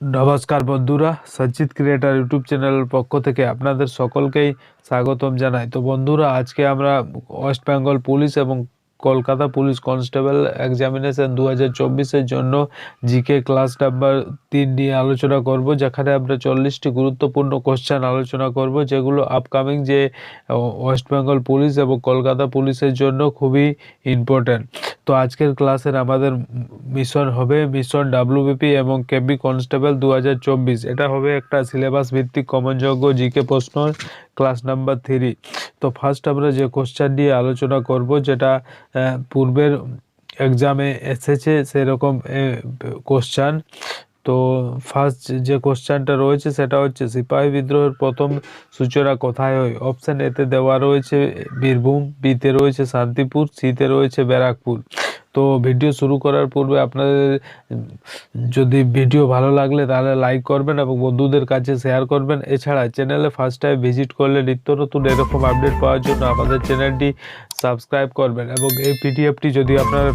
নমস্কার বন্ধুরা, সঞ্চিত ক্রিয়েটার ইউটিউব চ্যানেলের পক্ষ থেকে আপনাদের সকলকেই স্বাগতম জানাই। তো বন্ধুরা, আজকে আমরা ওয়েস্ট বেঙ্গল পুলিশ এবং কলকাতা পুলিশ কনস্টেবল এক্সামিনেশন 2024-এর জন্য জিকে ক্লাস নাম্বার 3 নিয়ে আলোচনা করব, যেখানে আমরা 40টি গুরুত্বপূর্ণ কোশ্চেন আলোচনা করব, যেগুলো আপকামিং যে ওয়েস্ট বেঙ্গল পুলিশ এবং কলকাতা পুলিশের জন্য খুবই ইম্পর্ট্যান্ট। তো আজকের ক্লাসের আমাদের মিশন হবে মিশন ডাব্লিউবিপি এবং কেবি কনস্টেবল 2024। এটা হবে একটা সিলেবাস ভিত্তিক কমনযোগ্য জিকে প্রশ্ন, ক্লাস নাম্বার 3। তো ফার্স্ট আমরা যে কোশ্চেন নিয়ে আলোচনা করব, যেটা পূর্বের এক্সামে এসেছে সেরকম কোশ্চেন। তো ফার্স্ট যে কোশ্চেনটা রয়েছে সেটা হচ্ছে, সিপাহী বিদ্রোহের প্রথম সূচনা কোথায় হয়? অপশান এতে দেওয়া রয়েছে বীরভূম, বিতে রয়েছে শান্তিপুর, সিতে রয়েছে ব্যারাকপুর। তো ভিডিও শুরু করার পূর্বে আপনাদের যদি ভিডিও ভালো লাগলে তাহলে লাইক করবেন এবং বন্ধুদের কাছে শেয়ার করবেন। এছাড়া চ্যানেলে ফার্স্ট টাইম ভিজিট করলে নিত্য নতুন এরকম আপডেট পাওয়ার জন্য আমাদের চ্যানেলটি সাবস্ক্রাইব করবেন। এবং এই পিডিএফটি যদি আপনারা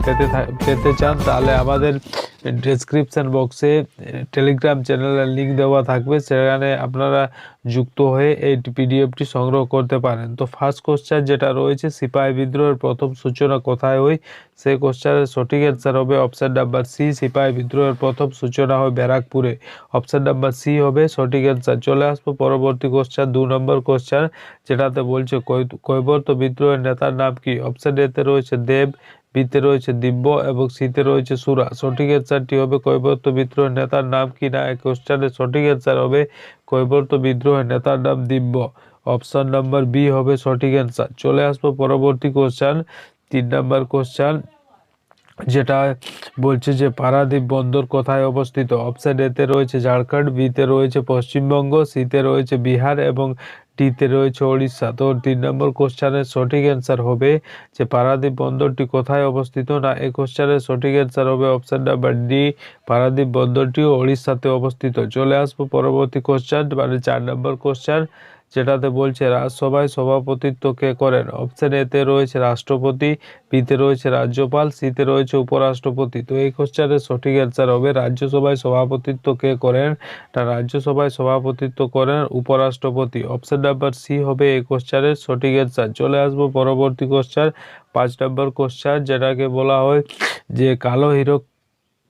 পেতে চান তাহলে আমাদের ডেসক্রিপশন বক্সে টেলিগ্রাম চ্যানেলের লিঙ্ক দেওয়া থাকবে, সেখানে আপনারা যুক্ত হয়ে এই পিডিএফটি সংগ্রহ করতে পারেন। তো ফার্স্ট কোশ্চেন যেটা রয়েছে, সিপাহী বিদ্রোহের প্রথম সূচনা কোথায় হয়? সেই কোশ্চেনের সঠিক অ্যান্সার হবে অপশান নাম্বার সি, সিপাহী বিদ্রোহের প্রথম সূচনা হয় ব্যারাকপুরে। অপশান নাম্বার সি হবে সঠিক অ্যান্সার। চলে আসবো পরবর্তী কোশ্চেন, 2 নম্বর কোশ্চেন, যেটাতে বলছে কৈবর্ত বিদ্রোহের নেতার নাম কি? অপশান এতে রয়েছে দেব, বিতে রয়েছে দিব্য এবং সিতে রয়েছে সুরা। সঠিক অ্যান্সারটি হবে কৈবর্ত বিদ্রোহের নেতার নাম কি না, এই কোশ্চেনের সঠিক অ্যান্সার হবে কৈবর্ত বিদ্রোহের নেতার নাম দিব্য। অপশান নাম্বার বি হবে সঠিক অ্যান্সার। চলে আসবো পরবর্তী কোশ্চেন, 3 নম্বর কোশ্চেন, যেটা বলছে যে পারাদ্বীপ বন্দর কোথায় অবস্থিত? অপশান এতে রয়েছে ঝাড়খণ্ড, বিতে রয়েছে পশ্চিমবঙ্গ, সিতে রয়েছে বিহার এবং ডিতে রয়েছে ওড়িশা। তো 3 নম্বর কোশ্চেনের সঠিক অ্যান্সার হবে যে পারাদ্বীপ বন্দরটি কোথায় অবস্থিত না, এই কোশ্চেনের সঠিক অ্যান্সার হবে অপশান নাম্বার ডি, পারাদ্বীপ বন্দরটিও ওড়িশাতে অবস্থিত। চলে আসবো পরবর্তী কোশ্চেন, মানে 4 নম্বর কোশ্চেন, যেটাতে বলছে রাজসভায় সভাপতিত্ব কে করেন? অপশান এতে রয়েছে রাষ্ট্রপতি, বিতে রয়েছে রাজ্যপাল, সিতে রয়েছে উপরাষ্ট্রপতি। তো এই কোশ্চেনের সঠিক অ্যান্সার হবে রাজ্যসভায় সভাপতিত্ব কে করেন? না, রাজ্যসভায় সভাপতিত্ব করেন উপরাষ্ট্রপতি। অপশান নাম্বার সি হবে এই কোশ্চেনের সঠিক অ্যান্সার। চলে আসবো পরবর্তী কোশ্চেন, 5 নম্বর কোশ্চেন, যেটাকে বলা হয় যে কালো হীরক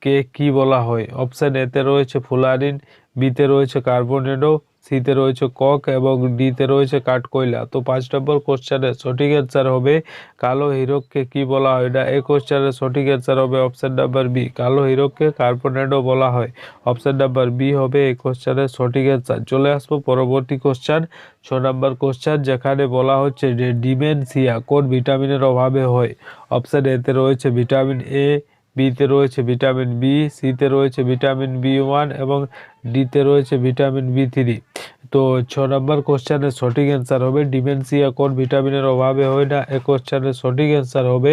কে কি বলা হয়? অপশান এতে রয়েছে ফুলারিন, বিতে রয়েছে কার্বোনেডো, সিতে রয়েছে কক এবং ডিতে রয়েছে কাঠকয়লা। তো 5 নম্বর কোশ্চেনের সঠিক অ্যান্সার হবে কালো হীরককে কি বলা হয় না, এই কোশ্চেনের সঠিক অ্যান্সার হবে অপশান নাম্বার বি, কালো হীরককে কার্বোনেডো বলা হয়। অপশান নাম্বার বি হবে এই কোশ্চেনের সঠিক অ্যান্সার। চলে আসবো পরবর্তী কোশ্চেন, 6 নম্বর কোশ্চেন, যেখানে বলা হচ্ছে যে ডিমেনশিয়া কোন ভিটামিনের অভাবে হয়? অপশান এতে রয়েছে ভিটামিন এ, বিতে রয়েছে ভিটামিন বি, সিতে রয়েছে ভিটামিন বি1 এবং ডিতে রয়েছে ভিটামিন বি3। তো 6 নম্বর কোশ্চেনের সঠিক অ্যান্সার হবে ডিমেনশিয়া কোন ভিটামিনের অভাবে হয় না, এই কোশ্চেনের সঠিক অ্যান্সার হবে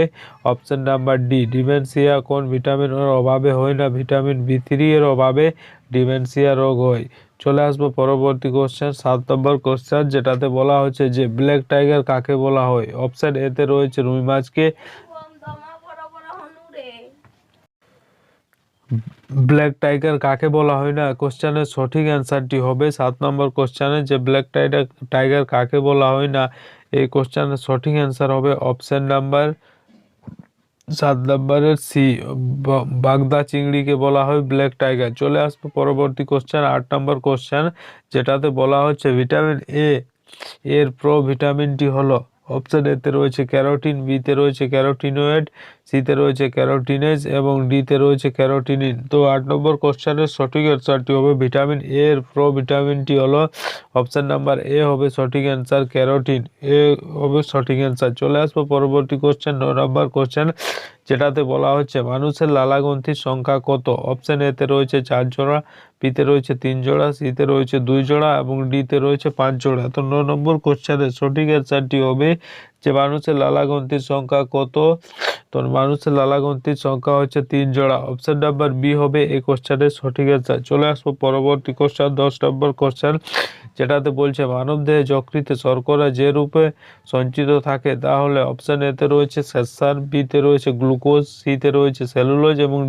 অপশান নাম্বার ডি, ডিমেনশিয়া কোন ভিটামিনের অভাবে হয় না, ভিটামিন বি3 এর অভাবে ডিমেনশিয়া রোগ হয়। চলে আসবো পরবর্তী কোশ্চেন, 7 নম্বর কোশ্চেন, যেটাতে বলা হচ্ছে যে ব্ল্যাক টাইগার কাকে বলা হয়? অপশান এতে রয়েছে রুই মাছকে, ব্ল্যাক টাইগার কাকে বলা হয় না, কোশ্চেনের সঠিক অ্যান্সারটি হবে 7 নম্বর কোশ্চেনে যে ব্ল্যাক টাইগার কাকে বলা হয় না, এই কোশ্চেনের সঠিক অ্যান্সার হবে অপশান নাম্বার 7 নম্বরের সি, বাগদা চিংড়িকে বলা হয় ব্ল্যাক টাইগার। চলে আসবো পরবর্তী কোশ্চেন, 8 নম্বর কোশ্চেন, যেটাতে বলা হচ্ছে ভিটামিন এ এর প্রো ভিটামিনটি হলো? অপশান এতে রয়েছে ক্যারোটিন, বিতে রয়েছে ক্যারোটিনয়েড, সিতে রয়েছে ক্যারোটিনেজ এবং ডিতে রয়েছে ক্যারোটিনিন। তো 8 নম্বর কোশ্চেনের সঠিক অ্যান্সারটি হবে ভিটামিন এ এর প্রো ভিটামিনটি হলো অপশান নাম্বার এ হবে সঠিক অ্যান্সার, ক্যারোটিন। এ হবে সঠিক অ্যান্সার। চলে আসবো পরবর্তী কোশ্চেন, 9 নম্বর কোশ্চেন, যেটাতে বলা হচ্ছে মানুষের লালাগ্রন্থির সংখ্যা কত? অপশান এতে রয়েছে 4 জোড়া, বিতে রয়েছে 3 জোড়া, সিতে রয়েছে 2 জোড়া এবং ডিতে রয়েছে 5 জোড়া। তো 9 নম্বর কোশ্চেনের সঠিক অ্যান্সারটি হবে যে মানুষের লালাগ্রন্থির সংখ্যা কত? তো মানুষের লালাগ্রন্থির সংখ্যা হচ্ছে 3 জোড়া। অপশান নাম্বার বি হবে এই কোশ্চেনের সঠিক অ্যান্সার। চলে আসবো পরবর্তী কোশ্চেন, 10 নম্বর কোশ্চেন, যেটাতে বলছে মানবদেহে যকৃতে শর্করা যে রূপে সঞ্চিত থাকে তাহলে? অপশান এতে রয়েছে শ্বেতসার, বিতে রয়েছে গ্লুকোজ, সিতে রয়েছে সেলুলোজ এবং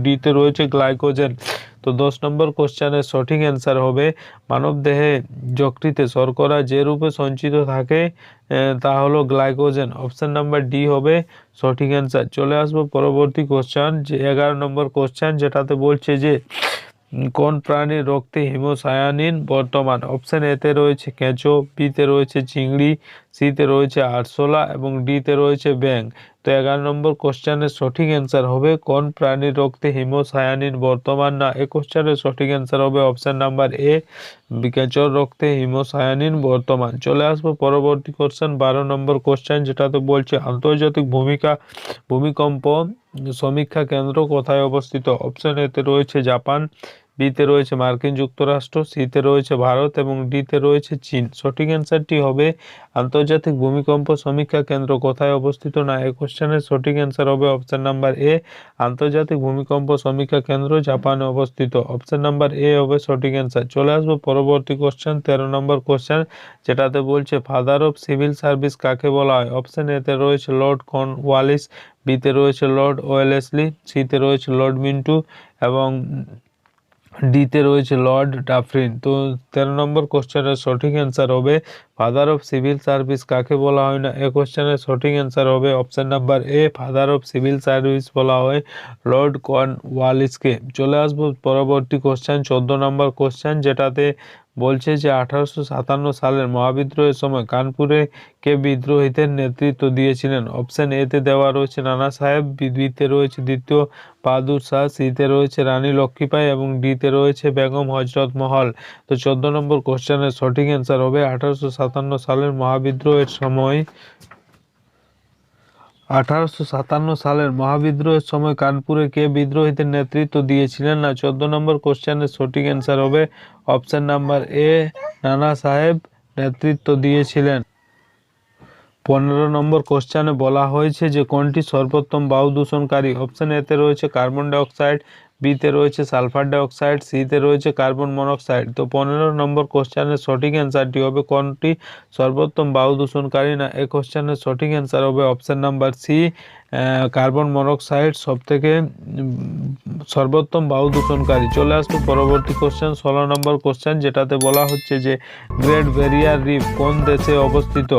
ডিতে রয়েছে গ্লাইকোজেন। তো তো 10 নম্বর কোশ্চেনের সঠিক অ্যান্সার হবে মানবদেহে যকৃতে শর্করা যে রূপে সঞ্চিত থাকে তা হলো গ্লাইকোজেন। অপশন নাম্বার ডি হবে সঠিক অ্যান্সার। চলে আসবো পরবর্তী কোশ্চেন, যে 11 নম্বর কোশ্চেন, যেটাতে বলছে যে কোন প্রাণীর রক্তে হিমোসায়ানিন বর্তমান। অপশন এতে রয়েছে কেঁচো, বিতে রয়েছে চিংড়ি, সিতে রয়েছে আরশোলা এবং ডিতে রয়েছে ব্যাঙ। তো 11 নম্বর কোশ্চেনের সঠিক অ্যান্সার হবে কোন প্রাণীর রক্তে হিমোসায়ানিন বর্তমান না। এই কোশ্চেনের সঠিক অ্যান্সার হবে অপশন নাম্বার এ, কেঁচোর রক্তে হিমোসায়ানিন বর্তমান। চলে আসবো পরবর্তী কোশ্চেন 12 নম্বর কোশ্চেন, যেটাতে বলছে আন্তর্জাতিক ভূমিকম্প সমীক্ষা কেন্দ্র কোথায় অবস্থিত। অপশন এতে রয়েছে জাপান, বিতে রয়েছে মার্কিন যুক্তরাষ্ট্র, সিতে রয়েছে ভারত এবং ডিতে রয়েছে চীন। সঠিক অ্যান্সারটি হবে আন্তর্জাতিক ভূমিকম্প সমীক্ষা কেন্দ্র কোথায় অবস্থিত না। এই কোশ্চেনের সঠিক অ্যান্সার হবে অপশন নাম্বার এ, আন্তর্জাতিক ভূমিকম্প সমীক্ষা কেন্দ্র জাপানে অবস্থিত। অপশন নাম্বার এ হবে সঠিক অ্যান্সার। চলে আসবো পরবর্তী কোশ্চেন 13 নম্বর কোশ্চেন, যেটাতে বলছে ফাদার অফ সিভিল সার্ভিস কাকে বলা হয়। অপশন এতে রয়েছে লর্ড কর্নওয়ালিস, বিতে রয়েছে লর্ড ওয়েলেসলি, সিতে রয়েছে লর্ড মিন্টু এবং ডিতে রয়েছে লর্ড ডাফরিন। তো 13 নম্বর কোশ্চেনের সঠিক অ্যান্সার হবে ফাদার অফ সিভিল সার্ভিস কাকে বলা হয় না। এই কোশ্চেনের সঠিক অ্যান্সার হবে option number A, father of civil service বলা হয় লর্ড কর্নওয়ালিসকে। চলে আসবো পরবর্তী কোশ্চেন 14 নম্বর কোশ্চেন, যেটাতে বলছে যে 1857 সালের মহাবিদ্রোহের সময় কানপুরে কে বিদ্রোহীদের নেতৃত্ব দিয়েছিলেন। অপশন এতে দেওয়া রয়েছে নানা সাহেব, বিতে রয়েছে দ্বিতীয় বাহাদুর শাহ, সিতে রয়েছে রানী লক্ষ্মীবাঈ এবং ডিতে রয়েছে বেগম হজরত মহল। তো 14 নম্বর কোশ্চেনের সঠিক অ্যান্সার হবে 1857 সালের মহাবিদ্রোহের সময় কানপুরে কে বিদ্রোহীদের নেতৃত্ব দিয়েছিলেন না। 14 নম্বর কোশ্চেনের সঠিক অ্যান্সার হবে অপশন নাম্বার এ, নানা সাহেব নেতৃত্ব দিয়েছিলেন। 15 নম্বর কোশ্চেনে বলা হয়েছে যে কোনটি সর্বোত্তম বায়ু দূষণকারী। অপশন এতে রয়েছে কার্বন ডাইঅক্সাইড, বিতে রয়েছে সালফার ডাইঅক্সাইড, সিতে রয়েছে কার্বন মনোক্সাইড। তো 15 নম্বর কোশ্চেনের সঠিক অ্যান্সারটি হবে কোনটি সর্বোত্তম বায়ু দূষণকারী না। এই কোশ্চেনের সঠিক অ্যান্সার হবে option number C, carbon monoxide সবথেকে সর্বোত্তম বায়ু দূষণকারী। চলে আসবো পরবর্তী কোশ্চেন 16 নম্বর কোশ্চেন, যেটাতে বলা হচ্ছে যে গ্রেট ব্যারিয়ার রিফ কোন দেশে অবস্থিত।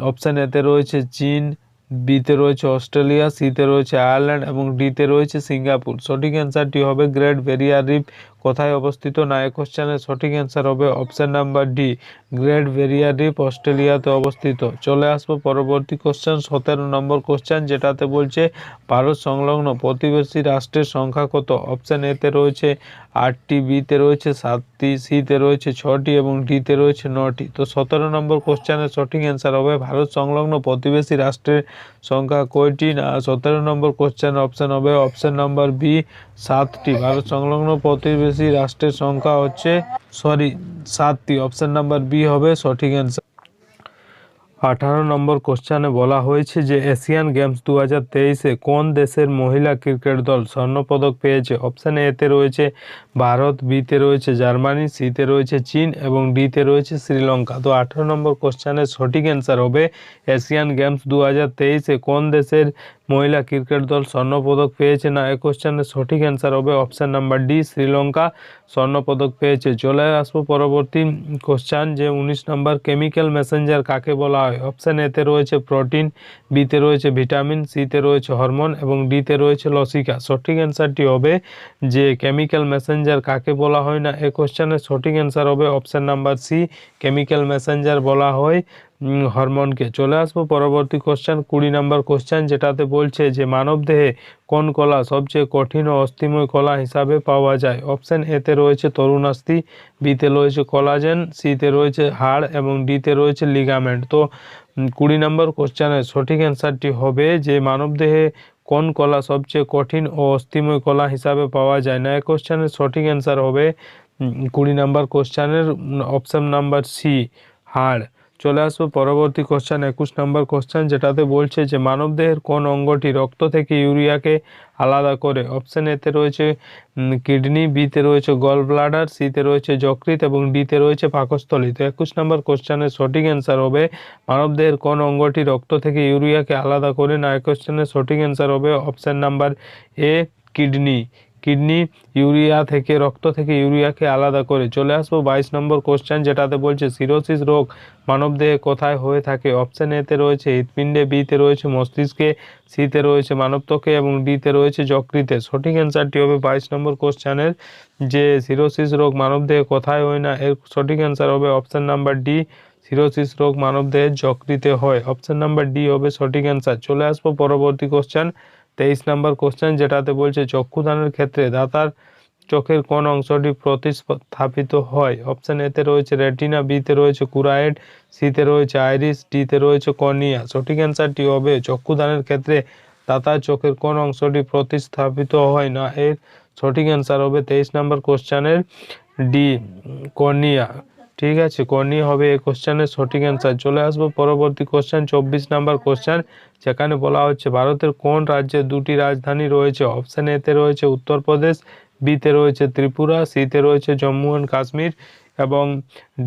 অপশন এতে রয়েছে চীন, বিতে রয়েছে অস্ট্রেলিয়া, সিতে রয়েছে আয়ারল্যান্ড এবং ডিতে রয়েছে সিঙ্গাপুর। সঠিক অ্যান্সারটি হবে গ্রেট ব্যারিয়ার রিফ কোথায় অবস্থিত না। এই কোশ্চেনের সঠিক অ্যান্সার হবে option number D, great barrier reef অস্ট্রেলিয়াতে অবস্থিত। চলে আসবো পরবর্তী কোশ্চেন 17 নম্বর কোশ্চেন, যেটাতে বলছে ভারত সংলগ্ন প্রতিবেশী রাষ্ট্রের সংখ্যা কত। অপশন এতে রয়েছে 8টি, বিতে রয়েছে 7টি, সিতে রয়েছে 6টি এবং ডিতে রয়েছে 9টি। তো 17 নম্বর কোশ্চেনের সঠিক অ্যান্সার হবে ভারত সংলগ্ন প্রতিবেশী রাষ্ট্রের সংখ্যা কয়টি না। 17 নম্বর কোশ্চেন অপশন হবে অপশন নাম্বার বি, 7টি। ভারত সংলগ্ন প্রতিবেশী রাষ্ট্রের সংখ্যা হচ্ছে 7টি। অপশন নাম্বার বি হবে সঠিক অ্যান্সার। 18 নম্বর কোশ্চেনে বলা হয়েছে যে এশিয়ান গেমস 2023-এ কোন দেশের মহিলা ক্রিকেট দল স্বর্ণপদক পেয়েছে। অপশন এতে রয়েছে ভারত, বিতে রয়েছে জার্মানি, সিতে রয়েছে চীন এবং ডিতে রয়েছে শ্রীলঙ্কা। তো 18 নম্বর কোশ্চেনের সঠিক অ্যান্সার হবে এশিয়ান গেমস 2023-এ কোন দেশের মহিলা ক্রিকেট দল স্বর্ণপদক পেয়েছে না। এই কোশ্চেনের সঠিক অ্যান্সার হবে অপশন নাম্বার ডি, শ্রীলঙ্কা স্বর্ণপদক পেয়েছে। চলে আসবো পরবর্তী কোশ্চেন, যে 19 নম্বর কেমিক্যাল মেসেঞ্জার কাকে বলা হয়। অপশন এতে রয়েছে প্রোটিন, বিতে রয়েছে ভিটামিন, সিতে রয়েছে হরমোন এবং ডিতে রয়েছে লসিকা। সঠিক অ্যান্সারটি হবে যে কেমিক্যাল মেসেঞ্জার কাকে বলা হয় না। এই কোশ্চেনের সঠিক অ্যান্সার হবে option number C, chemical messenger বলা হয় হরমোনকে। চলে আসবো পরবর্তী কোশ্চেন 20 নম্বর কোশ্চেন, যেটাতে বলছে যে মানবদেহে কোন কলা সবচেয়ে কঠিন ও অস্থিময় কলা হিসাবে পাওয়া যায়। অপশন এতে রয়েছে তরুণাস্থি, বিতে রয়েছে কোলাজেন, সিতে রয়েছে হাড় এবং ডিতে রয়েছে লিগামেন্ট। তো 20 নম্বর কোশ্চেনের সঠিক অ্যান্সারটি হবে যে মানবদেহে কোন কলা সবচেয়ে কঠিন ও অস্থিময় কলা হিসাবে পাওয়া যায় না। এই কোশ্চেনের সঠিক অ্যান্সার হবে 20 নম্বর কোশ্চেনের অপশন নাম্বার সি, হাড়। চলে আসবো পরবর্তী কোশ্চেন 21 নম্বর কোশ্চেন, যেটাতে বলছে যে মানবদেহের কোন অঙ্গটি রক্ত থেকে ইউরিয়াকে আলাদা করে। অপশন এতে রয়েছে কিডনি, বিতে রয়েছে গল ব্লাডার, সিতে রয়েছে যকৃৎ এবং ডিতে রয়েছে পাকস্থলী। তো 21 নম্বর কোশ্চেনের সঠিক অ্যান্সার হবে মানবদেহের কোন অঙ্গটি রক্ত থেকে ইউরিয়াকে আলাদা করে না। এই কোশ্চেনের সঠিক অ্যান্সার হবে option number A, kidney. Kidney urea থেকে রক্ত থেকে ইউরিয়াকে আলাদা করে। চলে আসবো 22 নম্বর কোশ্চেন, যেটাতে বলছে সিরোসিস রোগ মানবদেহে কোথায় হয়ে থাকে। অপশন এতে রয়েছে হৃৎপিণ্ডে, বিতে রয়েছে মস্তিষ্কে, সিতে রয়েছে মানবত্বকে এবং ডিতে রয়েছে যকৃতে। সঠিক অ্যান্সারটি হবে 22 নম্বর কোশ্চেনের যে সিরোসিস রোগ মানবদেহে কোথায় হয় না, এর সঠিক অ্যান্সার হবে অপশন নাম্বার ডি, সিরোসিস রোগ মানবদেহের যকৃতে হয়। অপশন নাম্বার ডি হবে সঠিক অ্যান্সার। চলে আসবো পরবর্তী কোশ্চেন 23 নম্বর কোশ্চেন, যেটাতে বলছে চক্ষুদানের ক্ষেত্রে দাতার চোখের কোন অংশটি প্রতিস্থাপিত হয়। অপশন এতে রয়েছে রেটিনা, বিতে রয়েছে কুরায়েড, সিতে রয়েছে আইরিস, ডিতে রয়েছে কর্নিয়া। সঠিক অ্যান্সারটি হবে চক্ষুদানের ক্ষেত্রে দাতার চোখের কোন অংশটি প্রতিস্থাপিত হয় না, এর সঠিক অ্যান্সার হবে 23 নম্বর কোশ্চেনের ডি, কর্নিয়া। ঠিক আছে, কর্নিয়া হবে এই কোশ্চেনের সঠিক অ্যান্সার। চলে আসবো পরবর্তী কোশ্চেন 24 নম্বর কোশ্চেন, যেখানে বলা হচ্ছে ভারতের কোন রাজ্যে দুটি রাজধানী রয়েছে। অপশন এতে রয়েছে উত্তরপ্রদেশ, বিতে রয়েছে ত্রিপুরা, সিতে রয়েছে জম্মু অ্যান্ড কাশ্মীর এবং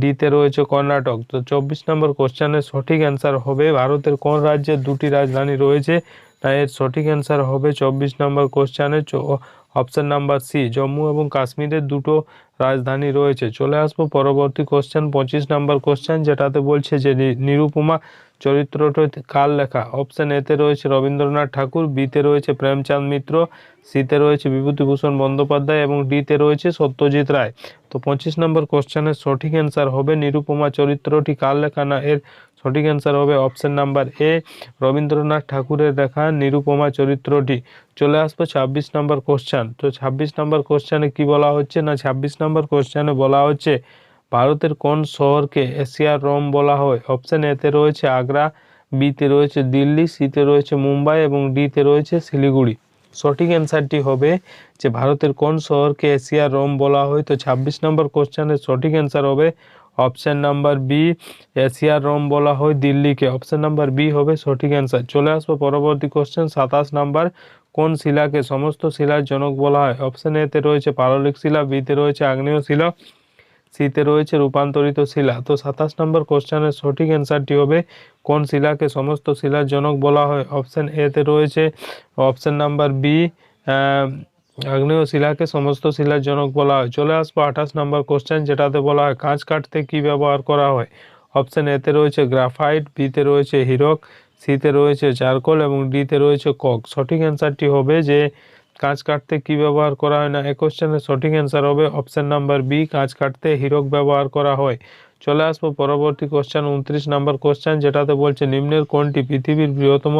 ডিতে রয়েছে কর্ণাটক। তো 24 নম্বর কোশ্চেনের সঠিক অ্যান্সার হবে ভারতের কোন রাজ্যে দুটি রাজধানী রয়েছে, না এর সঠিক অ্যান্সার হবে 24 নম্বর কোশ্চেনের অপশন নাম্বার সি, জম্মু এবং কাশ্মীরের দুটো রাজধানী রয়েছে। চলে আসবো পরবর্তী কোশ্চেন 25 নম্বর কোশ্চেন, যেটাতে বলছে যে নিরুপমা চরিত্রটি কার লেখা। অপশন এতে রয়েছে রবীন্দ্রনাথ ঠাকুর, বিতে রয়েছে প্রেমচাঁদ মিত্র, সিতে রয়েছে বিভূতিভূষণ বন্দ্যোপাধ্যায় এবং ডিতে রয়েছে সত্যজিৎ রায়। তো 25 নম্বর কোশ্চেনের সঠিক অ্যান্সার হবে নিরুপমা চরিত্রটি কার লেখা, না এর সঠিক অ্যান্সার হবে অপশন নাম্বার এ, রবীন্দ্রনাথ ঠাকুরের লেখা নিরুপমা চরিত্রটি। চলে আসবো 26 নম্বর কোশ্চেন। তো 26 নম্বর কোশ্চেনে কি বলা হচ্ছে, না 26 নম্বর কোশ্চেনে বলা হচ্ছে ভারতের কোন শহরকে এশিয়ার রোম বলা হয়। অপশন এতে রয়েছে আগ্রা, বিতে রয়েছে দিল্লি, সিতে রয়েছে মুম্বাই এবং ডিতে রয়েছে শিলিগুড়ি। সঠিক অ্যান্সারটি হবে যে ভারতের কোন শহরকে এশিয়ার রোম বলা হয়। তো 26 নম্বর কোশ্চেনের সঠিক অ্যান্সার হবে অপশন নাম্বার বি, এশিয়ার রোম বলা হয় দিল্লিকে। অপশন নাম্বার বি হবে সঠিক অ্যান্সার। চলে আসবো পরবর্তী কোশ্চেন 27 নাম্বার, কোন শিলাকে সমস্ত শিলার জনক বলা হয়। অপশন এতে রয়েছে পাললিক শিলা, বিতে রয়েছে আগ্নেয় শিলা, সিতে রয়েছে রূপান্তরিত শিলা। তো 27 নম্বর কোশ্চেনের সঠিক অ্যান্সারটি হবে কোন শিলাকে সমস্ত শিলার জনক বলা হয়। অপশন এতে রয়েছে অপশন নাম্বার বি, আগ্নেয় শিলাকে সমস্ত শিলার জনক বলা হয়। চলে আসবো 28 নম্বর কোশ্চেন, যেটাতে বলা হয় কাঁচ কাটতে কি ব্যবহার করা হয়। অপশন এতে রয়েছে গ্রাফাইট, বিতে রয়েছে হিরক, সিতে রয়েছে চারকোল এবং ডিতে রয়েছে কক। সঠিক অ্যান্সারটি হবে যে কাঁচ কাটতে কি ব্যবহার করা হয়, না এই কোশ্চেনের সঠিক অ্যান্সার হবে অপশন নাম্বার বি, কাঁচ কাটতে হিরক ব্যবহার করা হয়। চলে আসবো পরবর্তী কোশ্চেন 29 নম্বর কোশ্চেন, যেটাতে বলছে নিম্নের কোনটি পৃথিবীর বৃহত্তম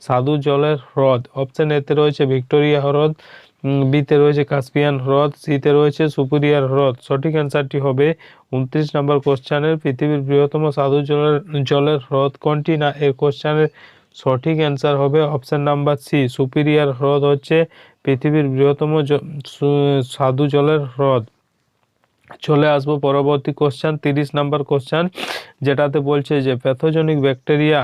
স্বাদু জলের হ্রদ। অপশন এতে রয়েছে ভিক্টোরিয়া হ্রদ, বিতে রয়েছে কাস্পিয়ান হ্রদ, সিতে রয়েছে সুপিরিয়র হ্রদ। সঠিক অ্যান্সারটি হবে 29 নম্বর কোশ্চেনের পৃথিবীর বৃহত্তম স্বাদু জলের হ্রদ কোনটি, না এর কোশ্চেনের সঠিক অ্যান্সার হবে অপশন নাম্বার সি, সুপিরিয়র হ্রদ হচ্ছে পৃথিবীর বৃহত্তম স্বাদু জলের হ্রদ। চলে আসবো পরবর্তী কোশ্চেন 30 নম্বর কোশ্চেন, যেটাতে বলছে যে প্যাথোজেনিক ব্যাকটেরিয়া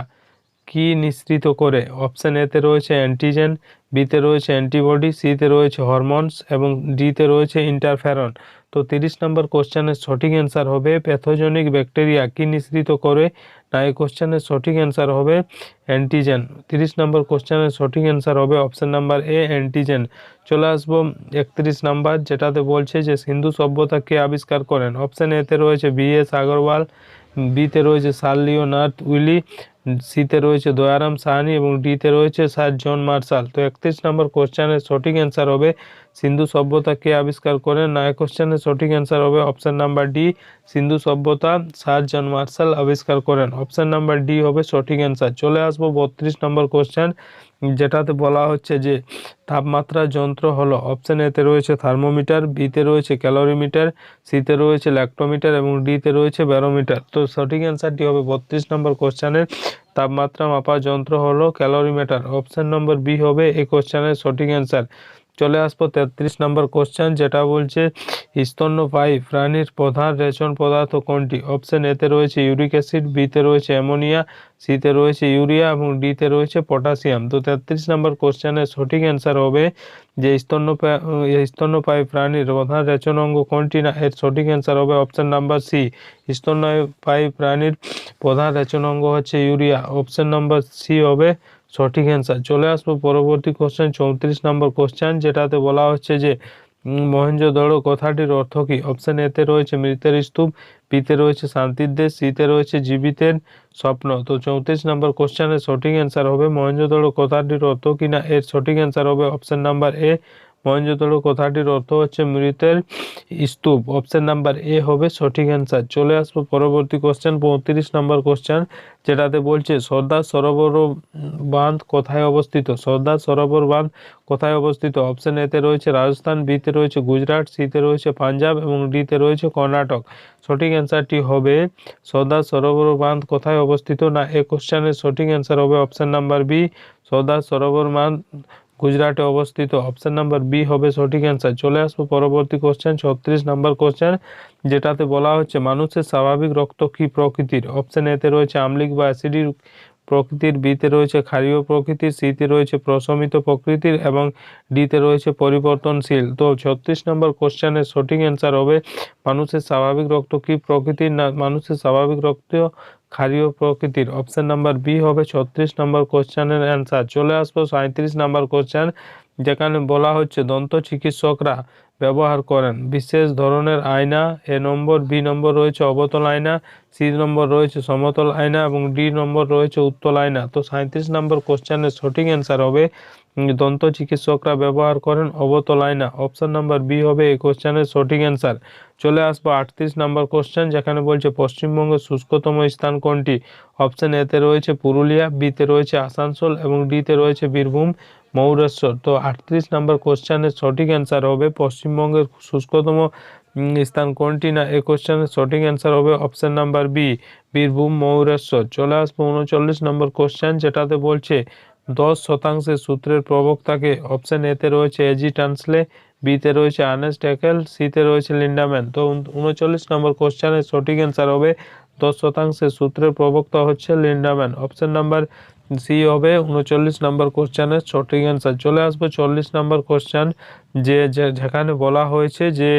কি নিঃসৃত করে। অপশন এতে রয়েছে অ্যান্টিজেন, বিতে রয়েছে অ্যান্টিবডি, সিতে রয়েছে হরমোনস এবং ডিতে রয়েছে ইন্টারফেরন। তো 30 নম্বর কোশ্চেনের সঠিক অ্যান্সার হবে প্যাথোজেনিক ব্যাকটেরিয়া কি নিঃসৃত করে, না এই কোশ্চেনের সঠিক অ্যান্সার হবে অ্যান্টিজেন। 30 নম্বর কোশ্চেনের সঠিক অ্যান্সার হবে অপশন নাম্বার এ, অ্যান্টিজেন। চলে আসবো 31 নাম্বার, যেটাতে বলছে যে সিন্ধু সভ্যতা কে আবিষ্কার করেন। অপশন এতে রয়েছে বি.এস. আগরওয়াল, বিতে রয়েছে স্যার লিওনার্দ উইলি, সিতে রয়েছে দয়ারাম সাহানি এবং ডিতে রয়েছে স্যার জন মার্শাল। তো 31 নম্বর কোশ্চেনের সঠিক অ্যান্সার হবে সিন্ধু সভ্যতা কে আবিষ্কার করেন, না এই কোশ্চেনের সঠিক অ্যান্সার হবে অপশন নাম্বার ডি, সিন্ধু সভ্যতা স্যার জন মার্শাল আবিষ্কার করেন। অপশন নাম্বার ডি হবে সঠিক অ্যান্সার। চলে আসবো 32 নম্বর কোশ্চেন, যেটাতে বলা হচ্ছে যে তাপমাত্রা যন্ত্র হলো। অপশন এতে রয়েছে থার্মোমিটার, বিতে রয়েছে ক্যালোরিমিটার, সিতে রয়েছে ল্যাক্টোমিটার এবং ডিতে রয়েছে ব্যারোমিটার। তো সঠিক অ্যান্সারটি হবে 32 নম্বর কোশ্চেনের তাপমাত্রা মাপার যন্ত্র হলো ক্যালোরিমিটার। অপশন নম্বর বি হবে এই কোশ্চেনের সঠিক অ্যান্সার। চলে আসবো 33 নম্বর কোশ্চেন, যেটা বলছে স্তন্যপায়ী প্রাণীর প্রধান রেচন পদার্থ কোনটি। অপশন এতে রয়েছে ইউরিক অ্যাসিড, বিতে রয়েছে অ্যামোনিয়া, সিতে রয়েছে ইউরিয়া এবং ডিতে রয়েছে পটাশিয়াম। তো 33 নম্বর কোশ্চেনের সঠিক অ্যান্সার হবে যে স্তন্যপায়ী প্রাণীর প্রধান রেচন অঙ্গ কোনটি, না এর সঠিক অ্যান্সার হবে অপশন নাম্বার সি, স্তন্যপায়ী প্রাণীর প্রধান রেচন অঙ্গ হচ্ছে ইউরিয়া। অপশন নাম্বার সি হবে সঠিক অ্যান্সার। চলে আসবো পরবর্তী কোশ্চেন 34 নম্বর কোশ্চেন, যেটাতে বলা হচ্ছে যে মহেঞ্জোদড়ো কথাটির অর্থ কী? অপশন এতে রয়েছে মৃতের স্তূপ, বিতে রয়েছে শান্তির দেশ, সিতে রয়েছে জীবিতের স্বপ্ন। তো 34 নম্বর কোশ্চেনের সঠিক অ্যান্সার হবে মহেঞ্জোদড়ো কথাটির অর্থ কি না, এর সঠিক অ্যান্সার হবে অপশন নাম্বার এ। মহেঞ্জোদড়ো কথাটির অর্থ হচ্ছে মৃতের স্তূপ। অপশন নাম্বার এ হবে সঠিক অ্যান্সার। চলে আসবো পরবর্তী কোশ্চেন 35 নম্বর কোশ্চেন, যেটাতে বলছে সর্দার সরোবর বাঁধ কোথায় অবস্থিত? সর্দার সরোবর বাঁধ কোথায় অবস্থিত? অপশন এতে রয়েছে রাজস্থান, বিতে রয়েছে গুজরাট, সিতে রয়েছে পাঞ্জাব এবং ডিতে রয়েছে কর্ণাটক। সঠিক অ্যান্সারটি হবে সর্দার সরোবর বাঁধ কোথায় অবস্থিত না, এ কোশ্চেনের সঠিক অ্যান্সার হবে অপশন নাম্বার বি। সর্দার সরোবর বাঁধ গুজরাটে অবস্থিত। অপশন নাম্বার বি হবে সঠিক অ্যান্সার। চলে আসবো পরবর্তী কোশ্চেন 36 নম্বর কোশ্চেন, যেটাতে বলা হচ্ছে মানুষের স্বাভাবিক রক্ত কি প্রকৃতির? অপশন এতে রয়েছে আম্লিক বা অ্যাসিডিক প্রকৃতির, বিতে রয়েছে ক্ষারীয় প্রকৃতির, সিতে রয়েছে প্রশমিত প্রকৃতির এবং ডিতে রয়েছে পরিবর্তনশীল। তো 36 নম্বর কোশ্চেনের সঠিক অ্যান্সার হবে মানুষের স্বাভাবিক রক্ত কি প্রকৃতির না, মানুষের স্বাভাবিক রক্ত ক্ষারীয় প্রকৃতির। অপশন নাম্বার বি হবে 36 নম্বর কোশ্চেনের অ্যান্সার। চলে আসবো 37 নম্বর কোশ্চেন, যেখানে বলা হচ্ছে দন্ত চিকিৎসকরা ব্যবহার করেন বিশেষ ধরনের আয়না। এ নম্বর, বি নম্বর রয়েছে অবতল আয়না, সি নম্বর রয়েছে সমতল আয়না এবং ডি নম্বর রয়েছে উত্তল আয়না। তো 37 নম্বর কোশ্চেনের সঠিক অ্যান্সার হবে দন্ত চিকিৎসকরা ব্যবহার করেন অবতল আয়না। অপশন নাম্বার বি হবে এই কোশ্চেনের সঠিক অ্যান্সার। চলে আসবো 38 নম্বর কোশ্চেন, যেখানে বলছে পশ্চিমবঙ্গের শুষ্কতম স্থান কোনটি? অপশন এতে রয়েছে পুরুলিয়া, বিতে রয়েছে আসানসোল এবং ডিতে রয়েছে বীরভূম ময়ূরেশ্বর। তো 38 নম্বর কোশ্চেনের সঠিক অ্যান্সার হবে পশ্চিমবঙ্গের শুষ্কতম স্থান কোনটি না, এই কোশ্চেনের সঠিক অ্যান্সার হবে option number B, Birbhum Mayureswar. চলে আসবো 39 নম্বর কোশ্চেন, যেটাতে বলছে 10% সূত্রের প্রবক্তাকে? অপশন এতে রয়েছে এজি টানসলে, বিতে রয়েছে আর্নেস্ট হ্যাকেল, সিতে রয়েছে লিন্ডাম্যান। তো 39 নম্বর কোশ্চেনের সঠিক অ্যান্সার হবে 10% সূত্রের প্রবক্তা হচ্ছে লিন্ডাম্যান। অপশন নাম্বার সি হবে 39 নম্বর কোশ্চেনের সঠিক অ্যান্সার। চলে আসবো 40 নম্বর কোশ্চেন, যেখানে বলা হয়েছে যে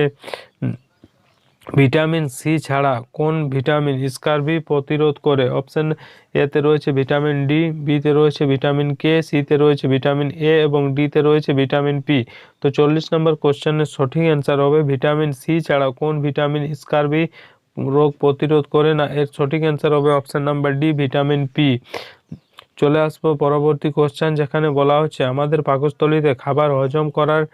ভিটামিন সি ছাড়া কোন ভিটামিন স্কারভি প্রতিরোধ করে? অপশন এতে রয়েছে ভিটামিন ডি, বিতে রয়েছে ভিটামিন কে, সিতে রয়েছে ভিটামিন এ এবং ডিতে রয়েছে ভিটামিন পি। তো 40 নম্বর কোশ্চেনের সঠিক অ্যান্সার হবে ভিটামিন সি ছাড়া কোন ভিটামিন স্কারভি রোগ প্রতিরোধ করে না, এর সঠিক অ্যান্সার হবে option number D, vitamin P. চলে আসবো পরবর্তী কোশ্চেন, যেখানে বলা হচ্ছে আমাদের পাকস্থলীতে খাবার হজম করার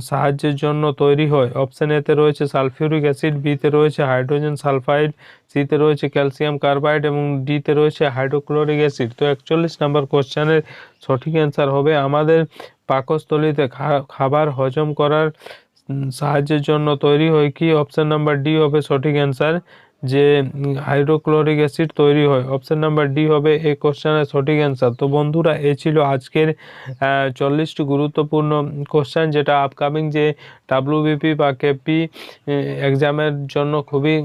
সাহায্যের জন্য তৈরি হয়। অপশন এতে রয়েছে সালফিউরিক অ্যাসিড, বিতে রয়েছে হাইড্রোজেন সালফাইড, সিতে রয়েছে ক্যালসিয়াম কার্বাইড এবং ডিতে রয়েছে হাইড্রোক্লোরিক অ্যাসিড। তো 41 নম্বর কোশ্চেনের সঠিক অ্যান্সার হবে আমাদের পাকস্থলীতে খাবার হজম করার সাহায্যের জন্য তৈরি হয় কি? অপশন নাম্বার ডি হবে সঠিক অ্যান্সার, যে হাইড্রোক্লোরিক অ্যাসিড তৈরি হয়। অপশন নাম্বার ডি হবে এই কোশ্চেনের সঠিক অ্যান্সার। তো বন্ধুরা, এ ছিল আজকের 40টি গুরুত্বপূর্ণ কোশ্চেন, যেটা আপকামিং যে ডাব্লিউবিপি বা কেপি এক্সামের জন্য খুবই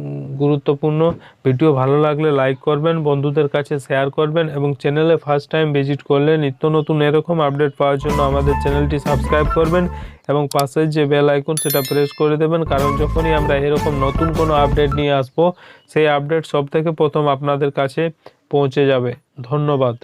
গুরুত্বপূর্ণ। ভিডিও ভালো লাগলে লাইক করবেন, বন্ধুদের কাছে শেয়ার করবেন এবং চ্যানেলে ফার্স্ট টাইম ভিজিট করলে নিত্য নতুন এরকম আপডেট পাওয়ার জন্য আমাদের চ্যানেলটি সাবস্ক্রাইব করবেন এবং পাশের যে বেল আইকন সেটা প্রেস করে দেবেন, কারণ যখনই আমরা এরকম নতুন কোনো আপডেট নিয়ে আসবো সেই আপডেট সবথেকে প্রথম আপনাদের কাছে পৌঁছে যাবে। ধন্যবাদ।